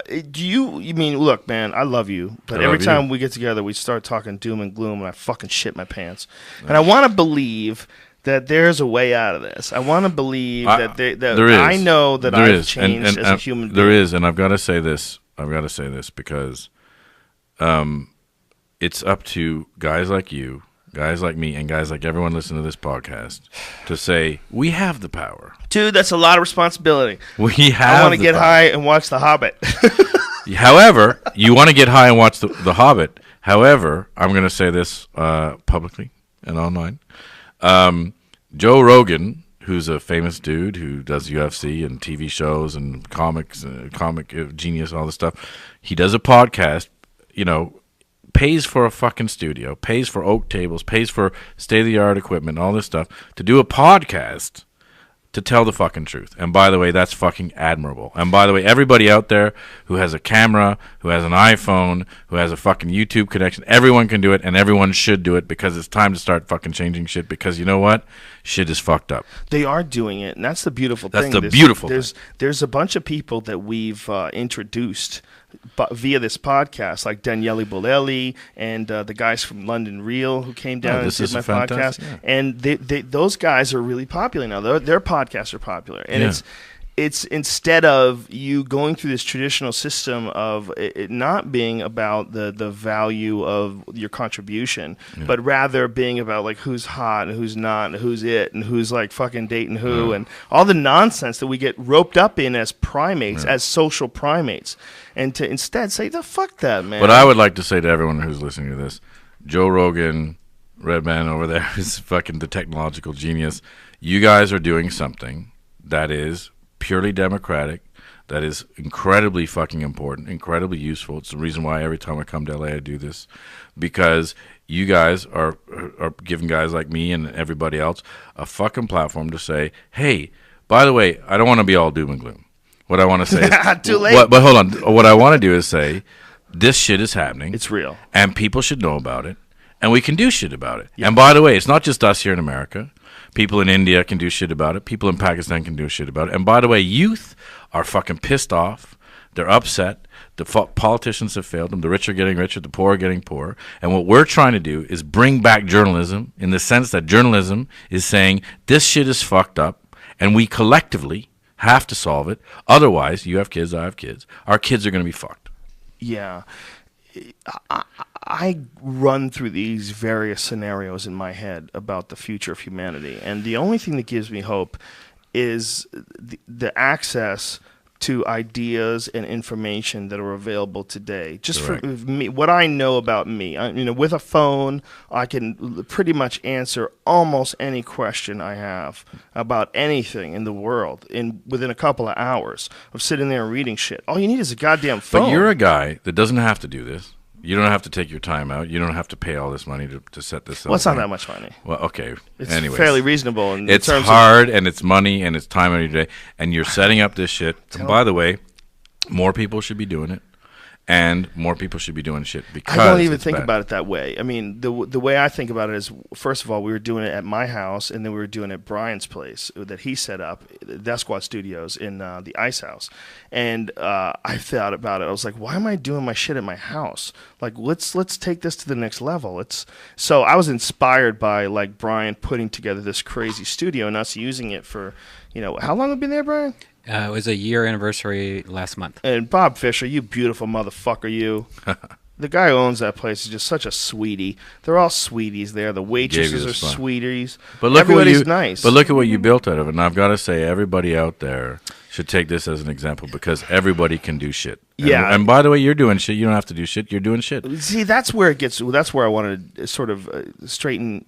you mean, look, man, I love you, but every time we get together, we start talking doom and gloom, and I fucking shit my pants. And I want to believe that there's a way out of this. I want to believe that there is. I know that I've changed as a human being. There is, and I've got to say this because it's up to guys like you, guys like me, and guys like everyone listening to this podcast to say, we have the power. Dude, that's a lot of responsibility. I want to get high and watch The Hobbit. However, you want to get high and watch The Hobbit. However, I'm going to say this publicly and online. Joe Rogan, who's a famous dude who does UFC and TV shows and comics, comic genius, all this stuff, he does a podcast, pays for a fucking studio, pays for oak tables, pays for state-of-the-art equipment, all this stuff, to do a podcast to tell the fucking truth. And by the way, that's fucking admirable. And by the way, everybody out there who has a camera, who has an iPhone, who has a fucking YouTube connection, everyone can do it, and everyone should do it, because it's time to start fucking changing shit, because you know what? Shit is fucked up. They are doing it, and that's the beautiful thing. That's the beautiful thing. There's a bunch of people that we've introduced via this podcast, like Daniele Bolelli and the guys from London Real who came down and did my podcast. Yeah. And those guys are really popular now. Their podcasts are popular. And it's instead of you going through this traditional system of it not being about the value of your contribution, but rather being about like who's hot and who's not and who's it and who's like fucking dating who and all the nonsense that we get roped up in as primates, as social primates. And to instead say, the fuck that, man. What I would like to say to everyone who's listening to this, Joe Rogan, Red Man over there, is fucking the technological genius. You guys are doing something that is purely democratic, that is incredibly fucking important, incredibly useful. It's the reason why every time I come to LA I do this, because you guys are giving guys like me and everybody else a fucking platform to say, hey, by the way, I don't want to be all doom and gloom. What I want to say is, too late. But hold on. What I want to do is say, this shit is happening. It's real, and people should know about it, and we can do shit about it. Yeah. And by the way, it's not just us here in America. People in India can do shit about it. People in Pakistan can do shit about it. And by the way, youth are fucking pissed off. They're upset. The politicians have failed them. The rich are getting richer. The poor are getting poorer. And what we're trying to do is bring back journalism, in the sense that journalism is saying this shit is fucked up, and we collectively have to solve it. Otherwise, you have kids, I have kids. Our kids are going to be fucked. Yeah. I run through these various scenarios in my head about the future of humanity, and the only thing that gives me hope is the access to ideas and information that are available today. Just for me, what I know about me, with a phone, I can pretty much answer almost any question I have about anything in the world within a couple of hours of sitting there and reading shit. All you need is a goddamn phone. But you're a guy that doesn't have to do this. You don't have to take your time out. You don't have to pay all this money to set this up. Well, it's not that much money. Well, okay. It's fairly reasonable. It's hard, and it's money, and it's time out of your day, and you're setting up this shit. And by the way, more people should be doing it, and more people should be doing shit, because I don't even think about it that way. I mean, the way I think about it is, first of all, we were doing it at my house, and then we were doing it at Brian's place that he set up, Death Squad Studios in the Ice House. And I thought about it. I was like, why am I doing my shit at my house? Like, let's take this to the next level. So I was inspired by like Brian putting together this crazy studio and us using it for, how long have you been there, Brian? It was a year anniversary last month. And Bob Fisher, you beautiful motherfucker, you. The guy who owns that place is just such a sweetie. They're all sweeties there. The waitresses are sweeties. But look Everybody's nice. But look at what you built out of it. And I've got to say, everybody out there should take this as an example, because everybody can do shit. Yeah. And by the way, you're doing shit. You don't have to do shit. You're doing shit. See, that's where I want to sort of straighten.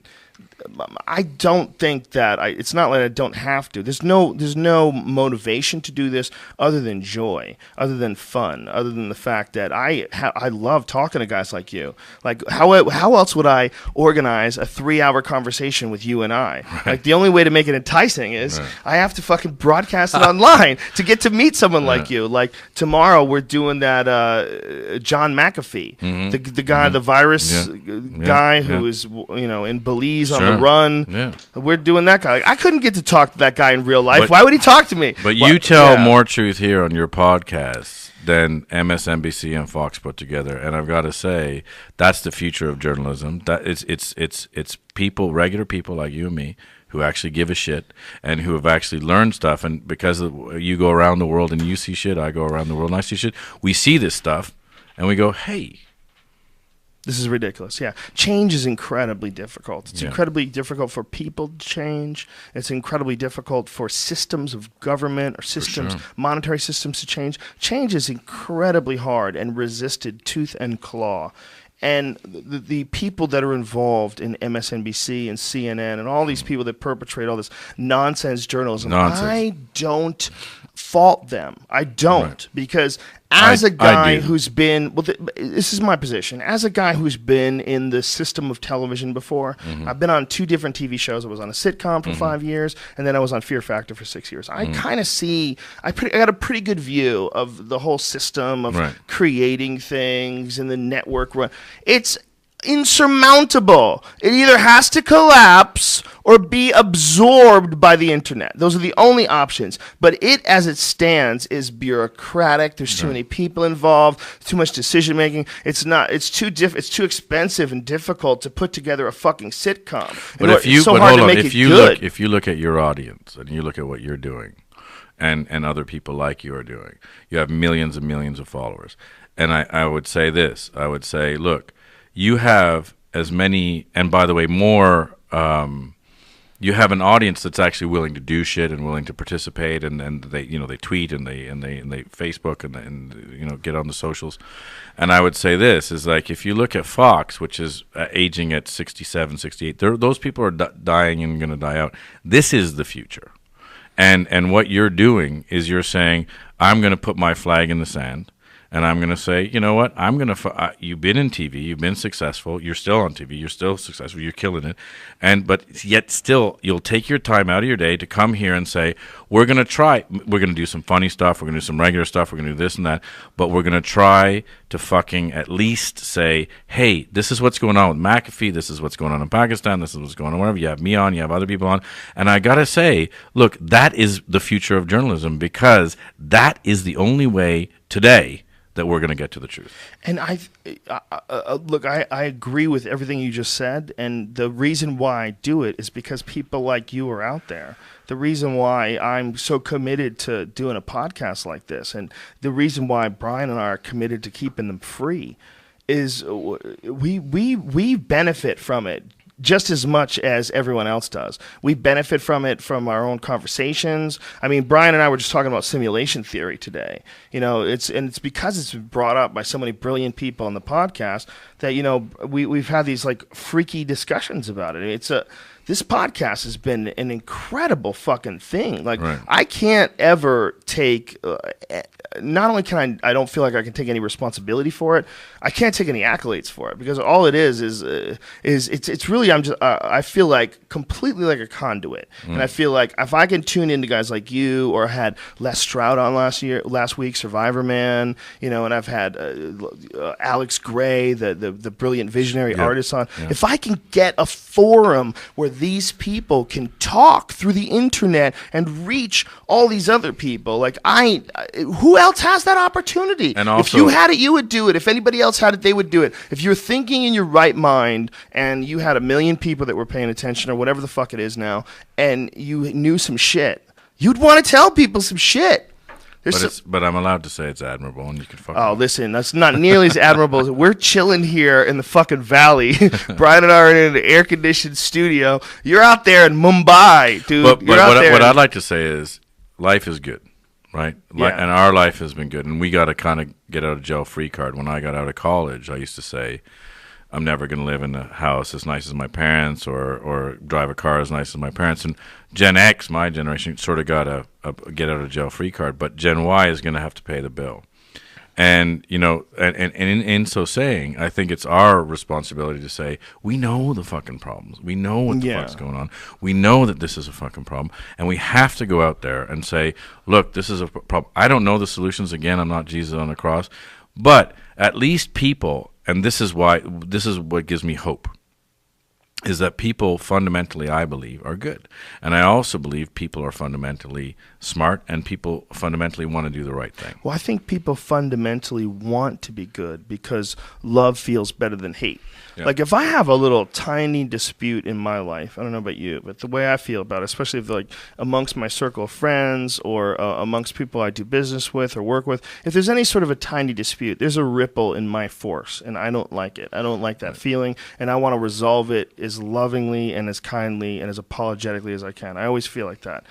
I don't think that it's not like I don't have to. There's no motivation to do this other than joy, other than fun, other than the fact that I love talking to guys like you. Like how else would I organize a 3-hour conversation with you and I? Right. Like the only way to make it enticing is I have to fucking broadcast it online to get to meet someone like you. Like tomorrow we're doing that John McAfee, the guy, the virus guy who is in Belize on the Run. Yeah. We're doing that guy. I couldn't get to talk to that guy in real life. Why would he talk to me? But you tell more truth here on your podcast than MSNBC and Fox put together, and I've got to say that's the future of journalism. That it's people, regular people like you and me, who actually give a shit and who have actually learned stuff. And because you go around the world and you see shit, I go around the world and I see shit. We see this stuff and we go, hey. This is ridiculous. Yeah. Change is incredibly difficult. It's incredibly difficult for people to change. It's incredibly difficult for systems of government or systems, monetary systems to change. Change is incredibly hard and resisted tooth and claw. And the people that are involved in MSNBC and CNN and all these people that perpetrate all this nonsense journalism, I don't fault them. I don't, because as a guy who's been, this is my position, as a guy who's been in the system of television before, I've been on 2 different TV shows. I was on a sitcom for 5 years, and then I was on Fear Factor for 6 years. I kind of see, I got a pretty good view of the whole system of creating things and the network run. It's insurmountable. It either has to collapse or be absorbed by the internet. Those are the only options. But it, as it stands, is bureaucratic. There's too many people involved. Too much decision making. It's not. It's too It's too expensive and difficult to put together a fucking sitcom. But if you, but hold on. If you look at your audience and you look at what you're doing, and other people like you are doing, you have millions and millions of followers. And I would say this. I would say, look. You have as many, and by the way, more. You have an audience that's actually willing to do shit and willing to participate, and they they tweet and they Facebook and get on the socials. And I would say this is like, if you look at Fox, which is aging at 67, 68, those people are dying and going to die out. This is the future, and what you're doing is you're saying, I'm going to put my flag in the sand. And I'm going to say, you know what? You've been in TV. You've been successful. You're still on TV. You're still successful. You're killing it. But yet still, you'll take your time out of your day to come here and say, we're going to try. We're going to do some funny stuff. We're going to do some regular stuff. We're going to do this and that. But we're going to try to fucking at least say, hey, this is what's going on with McAfee. This is what's going on in Pakistan. This is what's going on wherever. You have me on. You have other people on. And I got to say, look, that is the future of journalism, because that is the only way today that we're going to get to the truth. And I agree with everything you just said, and the reason why I do it is because people like you are out there. The reason why I'm so committed to doing a podcast like this, and the reason why Brian and I are committed to keeping them free, is we benefit from it just as much as everyone else does. We benefit from it from our own conversations. I mean, Brian and I were just talking about simulation theory today. It's because it's been brought up by so many brilliant people on the podcast that we've had these like freaky discussions about it. This podcast has been an incredible fucking thing. Like, I can't ever take. Not only can I don't feel like I can take any responsibility for it. I can't take any accolades for it, because all it is it's really I feel like completely like a conduit, and I feel like if I can tune into guys like you, or I had Les Stroud on last week, Survivor Man, and I've had Alex Gray, the brilliant visionary artist on. Yeah. If I can get a forum where these people can talk through the internet and reach all these other people, like who else has that opportunity? And also, if you had it, you would do it. If anybody else had it, they would do it. If you're thinking in your right mind and you had 1 million people that were paying attention, or whatever the fuck it is now, and you knew some shit, you'd want to tell people some shit. But I'm allowed to say it's admirable, and you can fucking... Oh, listen, that's not nearly as admirable. We're chilling here in the fucking valley. Brian and I are in an air-conditioned studio. You're out there in Mumbai, dude. But what I'd like to say is, life is good, right? Yeah. And our life has been good, and we got to kind of get out of jail free card. When I got out of college, I used to say, I'm never going to live in a house as nice as my parents, or drive a car as nice as my parents. And Gen X, my generation, sort of got a get out of jail free card, but Gen Y is going to have to pay the bill. And in so saying, I think it's our responsibility to say, we know the fucking problems. We know what the fuck's going on. We know that this is a fucking problem, and we have to go out there and say, look, this is a problem. I don't know the solutions. Again, I'm not Jesus on the cross, but at least people. And this is what gives me hope. is that people fundamentally, I believe, are good. And I also believe people are fundamentally smart and people fundamentally want to do the right thing. Well, I think people fundamentally want to be good because love feels better than hate. Yeah. Like if I have a little tiny dispute in my life, I don't know about you, but the way I feel about it, especially if like amongst my circle of friends or amongst people I do business with or work with, if there's any sort of a tiny dispute, there's a ripple in my force, and I don't like it. I don't like that feeling, and I want to resolve it as lovingly and as kindly and as apologetically as I can. I always feel like that.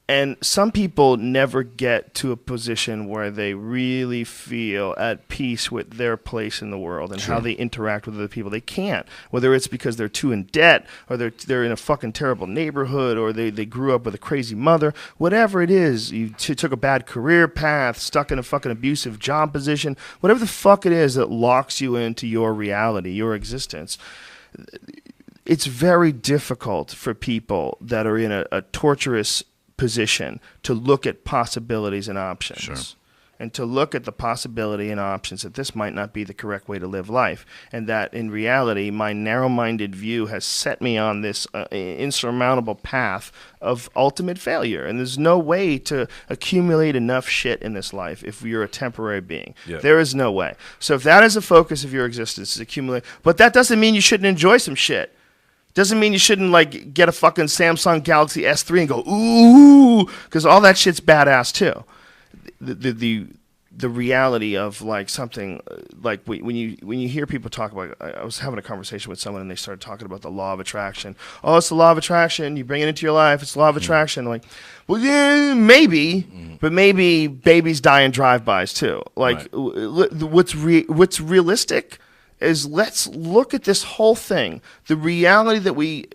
And some people never get to a position where they really feel at peace with their place in the world and how they interact with other people. They can't, whether it's because they're too in debt or they're in a fucking terrible neighborhood or they grew up with a crazy mother. Whatever it is, you took a bad career path, stuck in a fucking abusive job position, whatever the fuck it is that locks you into your reality, your existence. It's very difficult for people that are in a torturous position to look at possibilities and options, and to look at the possibility and options that this might not be the correct way to live life, and that in reality my narrow-minded view has set me on this insurmountable path of ultimate failure, and there's no way to accumulate enough shit in this life if you're a temporary being. There is no way. So if that is the focus of your existence, is accumulate, but that doesn't mean you shouldn't enjoy some shit. Doesn't mean you shouldn't like get a fucking Samsung Galaxy S3 and go ooh, because all that shit's badass too. The reality of like something like when you hear people talk about, I was having a conversation with someone and they started talking about the law of attraction. Oh, it's the law of attraction. You bring it into your life. It's the law of attraction. I'm like, well, yeah, maybe, but maybe babies die in drive-bys too. Like, what's realistic is let's look at this whole thing, the reality that we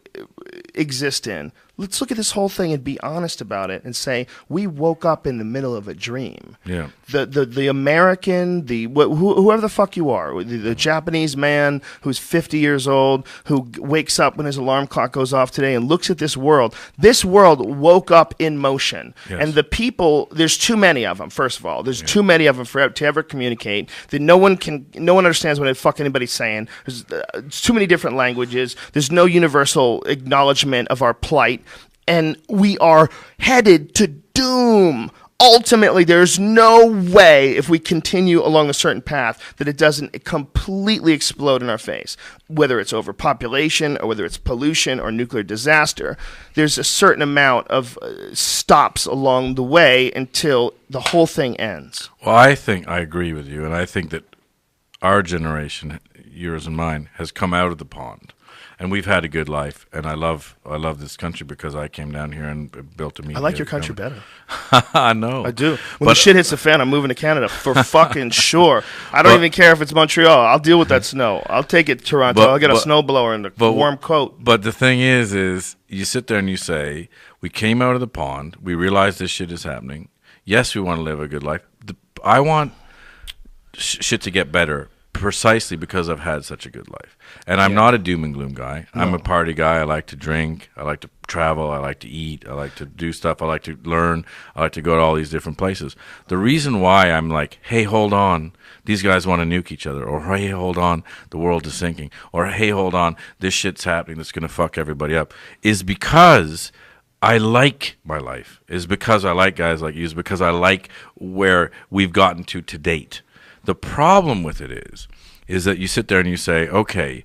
exist in. Let's look at this whole thing and be honest about it and say we woke up in the middle of a dream. Yeah. The American, whoever the fuck you are, the Japanese man who's 50 years old who wakes up when his alarm clock goes off today and looks at this world. This world woke up in motion. Yes. And the people, there's too many of them, first of all. There's too many of them to ever communicate. That no one understands what the fuck anybody's saying. There's too many different languages. There's no universal acknowledgement of our plight. And we are headed to doom. Ultimately, there's no way, if we continue along a certain path, that it doesn't completely explode in our face. Whether it's overpopulation or whether it's pollution or nuclear disaster, there's a certain amount of stops along the way until the whole thing ends. Well, I think I agree with you, and I think that our generation, yours and mine, has come out of the pond. And we've had a good life, and I love this country because I came down here and built a media. I like your country better. I know. I do. When the shit hits the fan, I'm moving to Canada for fucking sure. I don't even care if it's Montreal. I'll deal with that snow. I'll take it to Toronto. I'll get a snowblower and a warm coat. But the thing is you sit there and you say, we came out of the pond. We realize this shit is happening. Yes, we want to live a good life. I want shit to get better. Precisely because I've had such a good life. And I'm not a doom and gloom guy. No. I'm a party guy. I like to drink. I like to travel. I like to eat. I like to do stuff. I like to learn. I like to go to all these different places. The reason why I'm like, hey, hold on, these guys want to nuke each other. Or, hey, hold on, the world is sinking. Or, hey, hold on, this shit's happening that's going to fuck everybody up, is because I like my life. Is because I like guys like you. Is because I like where we've gotten to date. The problem with it is that you sit there and you say, okay,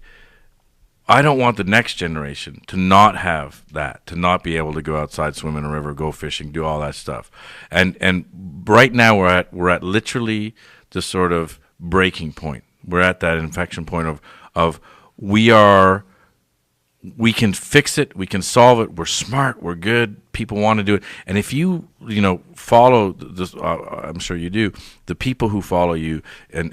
I don't want the next generation to not have that, to not be able to go outside, swim in a river, go fishing, do all that stuff. And right now we're at literally the sort of breaking point. We're at that inflection point of we can fix it, we can solve it, we're smart, we're good, people want to do it. And if you follow this, I'm sure you do, the people who follow you, and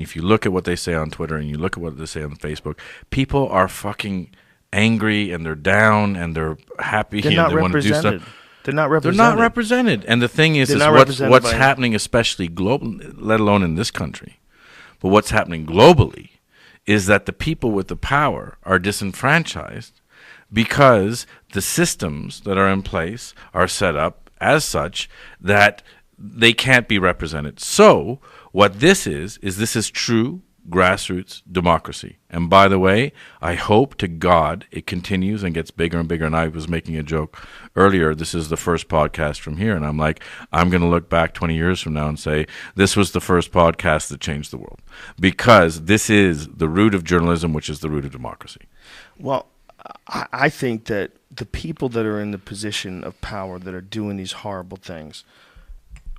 if you look at what they say on Twitter and you look at what they say on Facebook, people are fucking angry and they're down and they're happy and they want to do stuff. They're not represented. They're not represented. And the thing is what's happening, especially global, let alone in this country, but what's happening globally is that the people with the power are disenfranchised because the systems that are in place are set up as such that they can't be represented. So what this is this is true grassroots democracy. And by the way, I hope to God it continues and gets bigger and bigger. And I was making a joke earlier. This is the first podcast from here. And I'm like, I'm going to look back 20 years from now and say, this was the first podcast that changed the world. Because this is the root of journalism, which is the root of democracy. Well, I think that the people that are in the position of power that are doing these horrible things,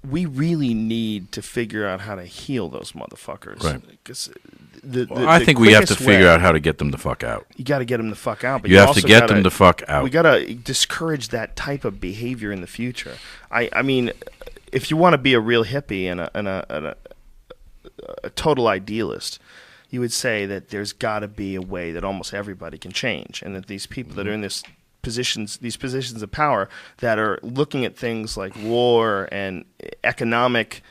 we really need to figure out how to heal those motherfuckers. Right. Because I think we have to figure out how to get them the fuck out. You got to get them the fuck out. But you have to get them the fuck out. We got to discourage that type of behavior in the future. I mean, if you want to be a real hippie and a total idealist, you would say that there's got to be a way that almost everybody can change, and that these people that are in these positions of power that are looking at things like war and economic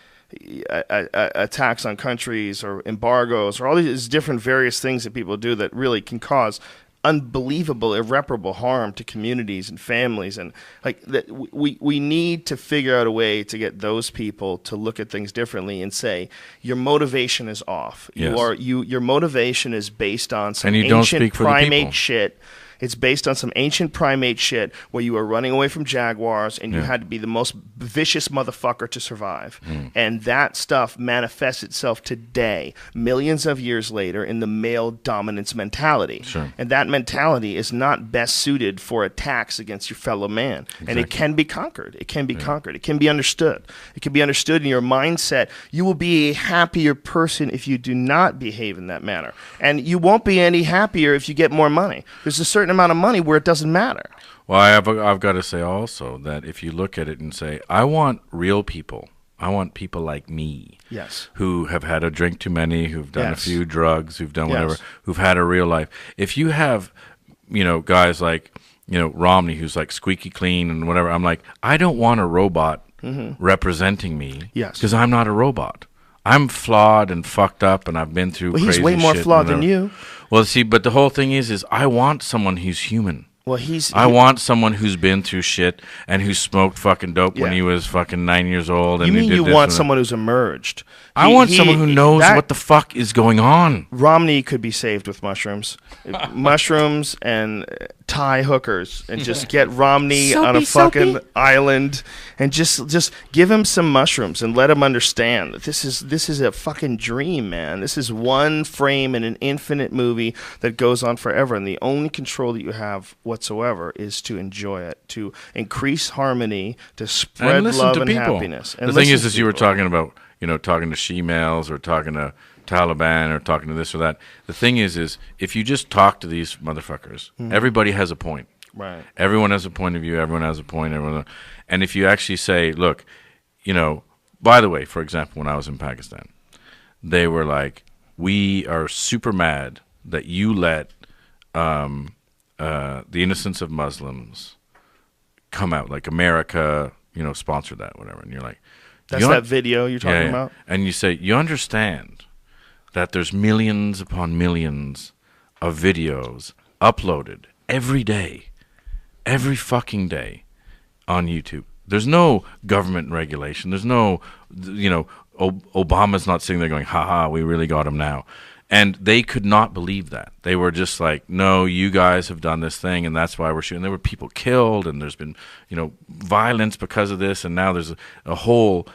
attacks on countries or embargoes or all these different various things that people do that really can cause unbelievable, irreparable harm to communities and families, and like that, we need to figure out a way to get those people to look at things differently and say your motivation is off. Yes. Your motivation is based on some and you don't speak ancient for the people. primate shit. It's based on some ancient primate shit where you were running away from jaguars and you had to be the most vicious motherfucker to survive. And that stuff manifests itself today, millions of years later, in the male dominance mentality. Sure. And that mentality is not best suited for attacks against your fellow man. Exactly. And it can be conquered. It can be conquered. It can be understood. It can be understood in your mindset. You will be a happier person if you do not behave in that manner. And you won't be any happier if you get more money. There's a certain amount of money where it doesn't matter. Well, I've got to say also that if you look at it and say, I want real people. I want people like me. Yes. Who have had a drink too many, who've done a few drugs, who've done whatever, who've had a real life. If you have, guys like, Romney, who's like squeaky clean and whatever, I'm like, I don't want a robot representing me. Yes. Because I'm not a robot. I'm flawed and fucked up, and I've been through crazy shit. He's way more flawed than you. Well, see, but the whole thing is I want someone who's human. Well, I want someone who's been through shit and who smoked fucking dope when he was fucking 9 years old. And you want someone who's emerged. I want someone who knows what the fuck is going on. Romney could be saved with mushrooms. Mushrooms and Thai hookers, and just get Romney on a fucking island and just give him some mushrooms and let him understand that this is a fucking dream, man. This is one frame in an infinite movie that goes on forever, and the only control that you have whatsoever is to enjoy it, to increase harmony, to spread love and happiness. And the thing is you were talking about, talking to she-males or talking to Taliban or talking to this or that. The thing is if you just talk to these motherfuckers, everybody has a point. Right. Everyone has a point of view. Everyone has a point. And if you actually say, look, by the way, for example, when I was in Pakistan, they were like, we are super mad that you let the innocence of Muslims come out. Like America, sponsored that, whatever. And you're like, that's that video you're talking about? And you say, you understand that there's millions upon millions of videos uploaded every day, every fucking day on YouTube. There's no government regulation. There's no, Obama's not sitting there going, ha, we really got him now. And they could not believe that. They were just like, no, you guys have done this thing, and that's why we're shooting. There were people killed, and there's been, violence because of this, and now there's a whole...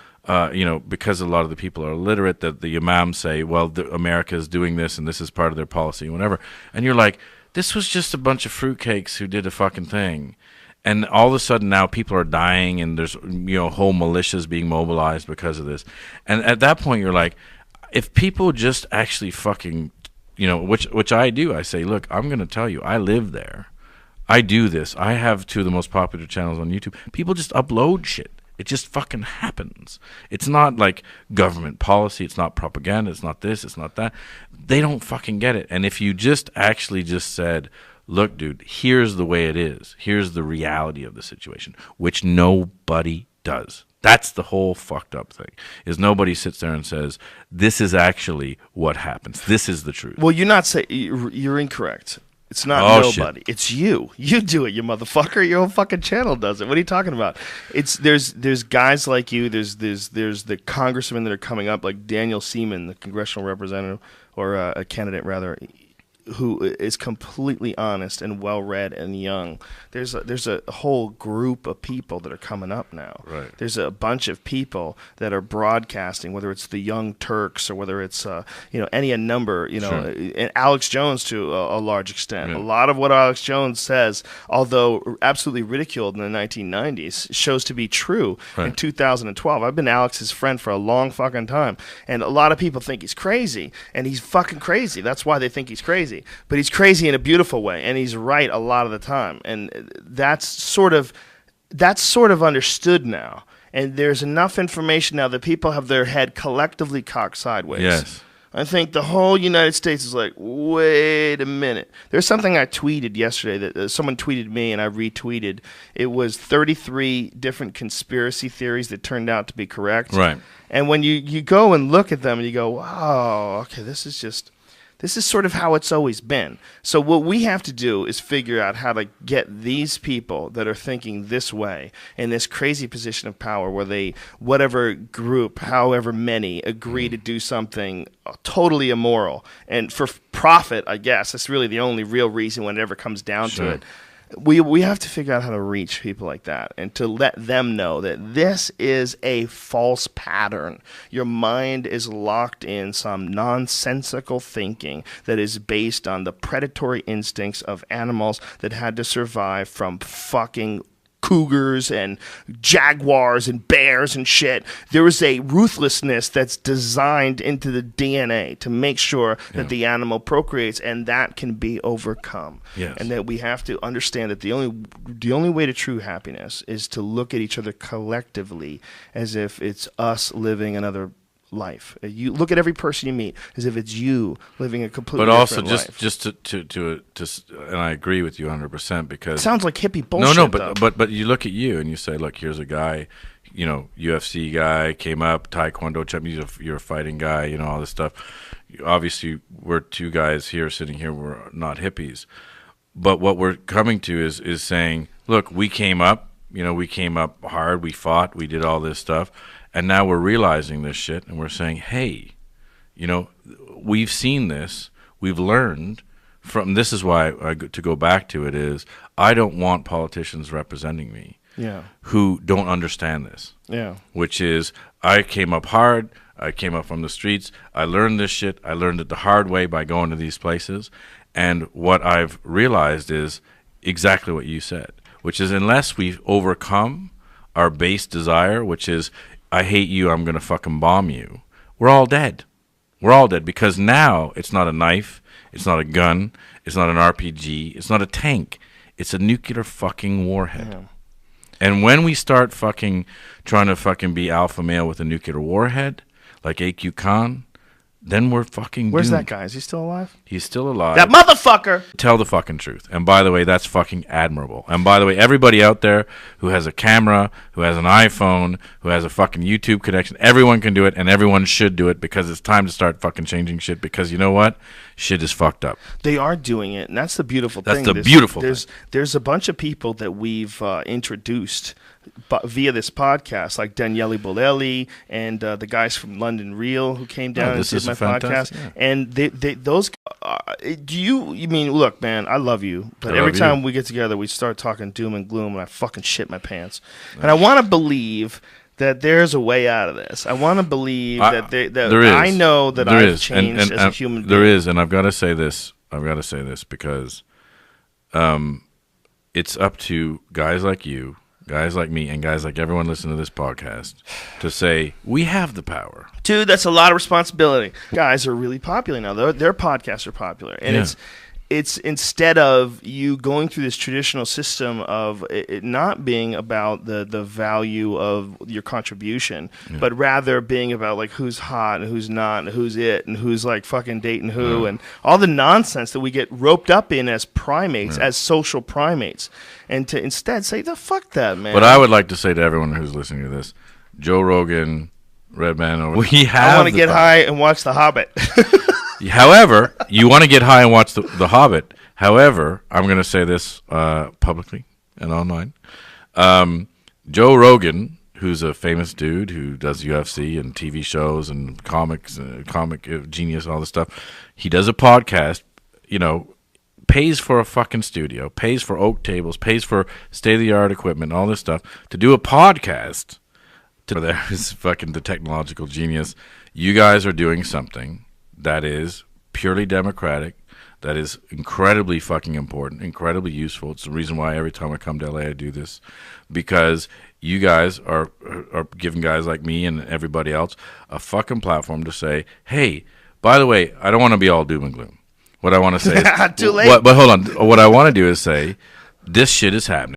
because a lot of the people are illiterate, that the imams say, well, America is doing this and this is part of their policy and whatever. And you're like, this was just a bunch of fruitcakes who did a fucking thing. And all of a sudden now people are dying and there's, whole militias being mobilized because of this. And at that point you're like, if people just actually fucking, which I do, I say, look, I'm going to tell you, I live there. I do this. I have two of the most popular channels on YouTube. People just upload shit. It just fucking happens. It's not like government policy. It's not propaganda. It's not this. It's not that. They don't fucking get it. And if you just actually just said, look, dude, here's the way it is. Here's the reality of the situation, which nobody does. That's the whole fucked up thing, is nobody sits there and says, this is actually what happens. This is the truth. Well, you're incorrect. It's not nobody. Shit. It's you. You do it, you motherfucker. Your whole fucking channel does it. What are you talking about? There's guys like you. There's the congressmen that are coming up, like Daniel Seaman, the congressional representative or a candidate rather, who is completely honest and well-read and young. There's a whole group of people that are coming up now. Right. There's a bunch of people that are broadcasting, whether it's the Young Turks or whether it's any number, and Alex Jones to a large extent. Yeah. A lot of what Alex Jones says, although absolutely ridiculed in the 1990s, shows to be true in 2012. I've been Alex's friend for a long fucking time, and a lot of people think he's crazy, and he's fucking crazy. That's why they think he's crazy. But he's crazy in a beautiful way, and he's right a lot of the time, and that's sort of understood now. And there's enough information now that people have their head collectively cocked sideways. Yes. I think the whole United States is like, wait a minute. There's something I tweeted yesterday that someone tweeted me and I retweeted. It was 33 different conspiracy theories that turned out to be correct. Right. And when you go and look at them and you go, wow, okay, this is sort of how it's always been. So what we have to do is figure out how to get these people that are thinking this way in this crazy position of power where whatever group, however many, agree to do something totally immoral. And for profit, I guess, that's really the only real reason when it ever comes down to it. We have to figure out how to reach people like that and to let them know that this is a false pattern. Your mind is locked in some nonsensical thinking that is based on the predatory instincts of animals that had to survive from fucking cougars and jaguars and bears and shit. There is a ruthlessness that's designed into the DNA to make sure that the animal procreates, and that can be overcome. Yes. And that we have to understand that the only way to true happiness is to look at each other collectively as if it's us living another life. You look at every person you meet as if it's you living a completely different life. But also just to and I agree with you 100% because it sounds like hippie bullshit. But you look at you and you say, look, here's a guy, UFC guy, came up, Taekwondo champion, you're a fighting guy, all this stuff. Obviously, we're two guys here sitting here, we're not hippies. But what we're coming to is saying, look, we came up hard, we fought, we did all this stuff. And now we're realizing this shit, and we're saying, hey, we've seen this. We've learned from this is why, to go back to it, is I don't want politicians representing me who don't understand this. Yeah. Which is I came up hard. I came up from the streets. I learned this shit. I learned it the hard way by going to these places. And what I've realized is exactly what you said, which is unless we overcome our base desire, which is I hate you, I'm going to fucking bomb you, we're all dead. We're all dead because now it's not a knife, it's not a gun, it's not an RPG, it's not a tank. It's a nuclear fucking warhead. Yeah. And when we start fucking trying to fucking be alpha male with a nuclear warhead, like A.Q. Khan, then we're fucking Where's doomed. That guy? Is he still alive? He's still alive. That motherfucker! Tell the fucking truth. And by the way, that's fucking admirable. And by the way, everybody out there who has a camera, who has an iPhone, who has a fucking YouTube connection, everyone can do it, and everyone should do it because it's time to start fucking changing shit because you know what? Shit is fucked up. They are doing it, and that's the beautiful thing. That's the beautiful thing. There's a bunch of people that we've introduced via this podcast, like Daniele Bolelli and the guys from London Real who came down and did my podcast. Yeah. And those you mean, look, man, I love you, but every time we get together, we start talking doom and gloom, and I fucking shit my pants. And I want to believe that there's a way out of this. I want to believe that there is. I know that I've changed as a human being. There is, and I've got to say this. Because it's up to guys like you, guys like me, and guys like everyone listening to this podcast to say, we have the power. Dude, that's a lot of responsibility. Guys are really popular now. Their podcasts are popular. And it's instead of you going through this traditional system of it not being about the value of your contribution, but rather being about like who's hot and who's not and who's it and who's like fucking dating who and all the nonsense that we get roped up in as primates, as social primates. And to instead say, the fuck that, man. But I would like to say to everyone who's listening to this, Joe Rogan, Red Man, I want to get high and watch The Hobbit. However, you want to get high and watch the Hobbit. However, I'm going to say this publicly and online. Joe Rogan, who's a famous dude who does UFC and TV shows and comics, comic genius, and all this stuff, he does a podcast, pays for a fucking studio, pays for oak tables, pays for state-of-the-art equipment, all this stuff, to do a podcast. There is fucking the technological genius. You guys are doing something that is purely democratic, that is incredibly fucking important, incredibly useful. It's the reason why every time I come to LA I do this, because you guys are giving guys like me and everybody else a fucking platform to say, hey, by the way, I don't want to be all doom and gloom. What I want to say is, too late. But hold on. What I want to do is say, this shit is happening.